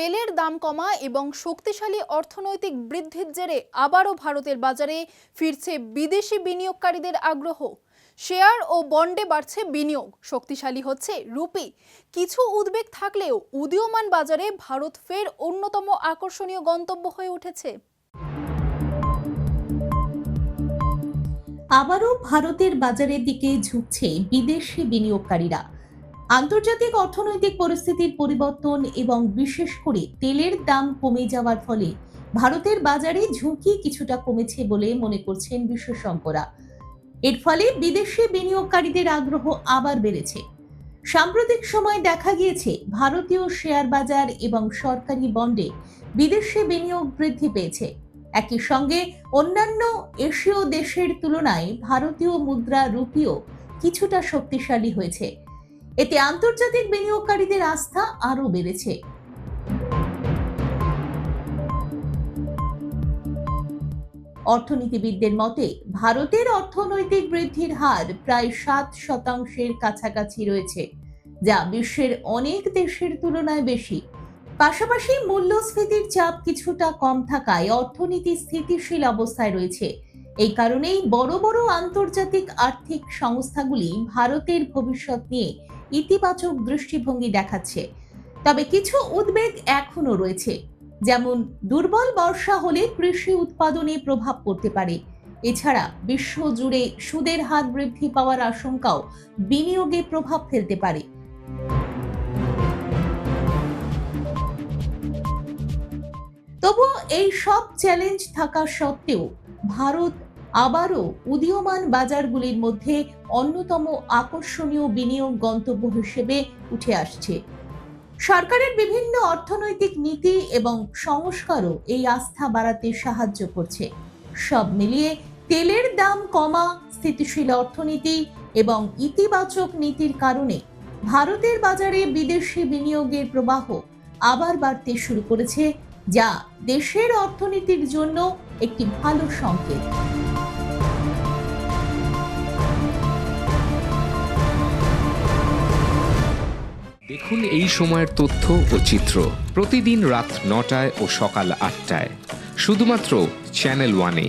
তেলের দাম কমা এবং শক্তিশালী অর্থনৈতিক বৃদ্ধির জেরে আবারও ভারতের বাজারে ফিরছে বিদেশি বিনিয়োগকারীদের আগ্রহ। শেয়ার ও বন্ডে বাড়ছে বিনিয়োগ, শক্তিশালী হচ্ছে রুপি। কিছু উদ্বেগ থাকলেও উদীয়মান বাজারে ভারত ফের অন্যতম আকর্ষণীয় গন্তব্য হয়ে উঠেছে। আবারও ভারতের বাজারের দিকে ঝুঁকছে বিদেশি বিনিয়োগকারীরা। আন্তর্জাতিক অর্থনৈতিক পরিস্থিতির পরিবর্তন এবং বিশেষ করে তেলের দাম কমে যাওয়ার ফলে ভারতের বাজারে ঝুঁকি কিছুটা কমেছে বলে মনে করছেন বিশেষজ্ঞরা। এর ফলে বিদেশি বিনিয়োগকারীদের আগ্রহ আবার বেড়েছে। সাম্প্রতিক সময় দেখা গিয়েছে ভারতীয় শেয়ার বাজার এবং সরকারি বন্ডে বিদেশি বিনিয়োগ বৃদ্ধি পেয়েছে। একই সঙ্গে অন্যান্য এশীয় দেশের তুলনায় ভারতীয় মুদ্রা রুপিও কিছুটা শক্তিশালী হয়েছে। এতে আন্তর্জাতিক বিনিয়োগকারীদের আস্থা আরও বেড়েছে। অর্থনীতিবিদদের মতে ভারতের অর্থনৈতিক বৃদ্ধির হার প্রায় 7% কাছাকাছি রয়েছে, যা বিশ্বের অনেক দেশের তুলনায় বেশি। পাশাপাশি মূল্যস্ফীতির চাপ কিছুটা কম থাকায় অর্থনীতি স্থিতিশীল অবস্থায় রয়েছে। এই কারণেই বড় বড় আন্তর্জাতিক আর্থিক সংস্থাগুলি ভারতের ভবিষ্যৎ নিয়ে ইতিবাচক দৃষ্টিভঙ্গি দেখাচ্ছে। তবে কিছু উদ্বেগ এখনো রয়েছে, যেমন দুর্বল বর্ষা হলে কৃষি উৎপাদনে প্রভাব পড়তে পারে। এছাড়া বিশ্বজুড়ে সুদের হার বৃদ্ধি পাওয়ার আশঙ্কাও বিনিয়োগে প্রভাব ফেলতে পারে। তবুও এই সব চ্যালেঞ্জ থাকা সত্ত্বেও ভারত আবারও উদীয়মান বাজারগুলির মধ্যে অন্যতম আকর্ষণীয় বিনিয়োগ গন্তব্য হিসেবে উঠে আসছে। সরকারের বিভিন্ন অর্থনৈতিক নীতি এবং সংস্কারও এই আস্থা বাড়াতে সাহায্য করছে। সব মিলিয়ে তেলের দাম কমা, স্থিতিশীল অর্থনীতি এবং ইতিবাচক নীতির কারণে ভারতের বাজারে বিদেশি বিনিয়োগের প্রবাহ আবার বাড়তে শুরু করেছে, যা দেশের অর্থনীতির জন্য একটি ভালো সংকেত। দেখুন এই সময়ের তথ্য ও চিত্র প্রতিদিন রাত 9টায় ও সকাল 8টায় শুধুমাত্র চ্যানেল 1-এ।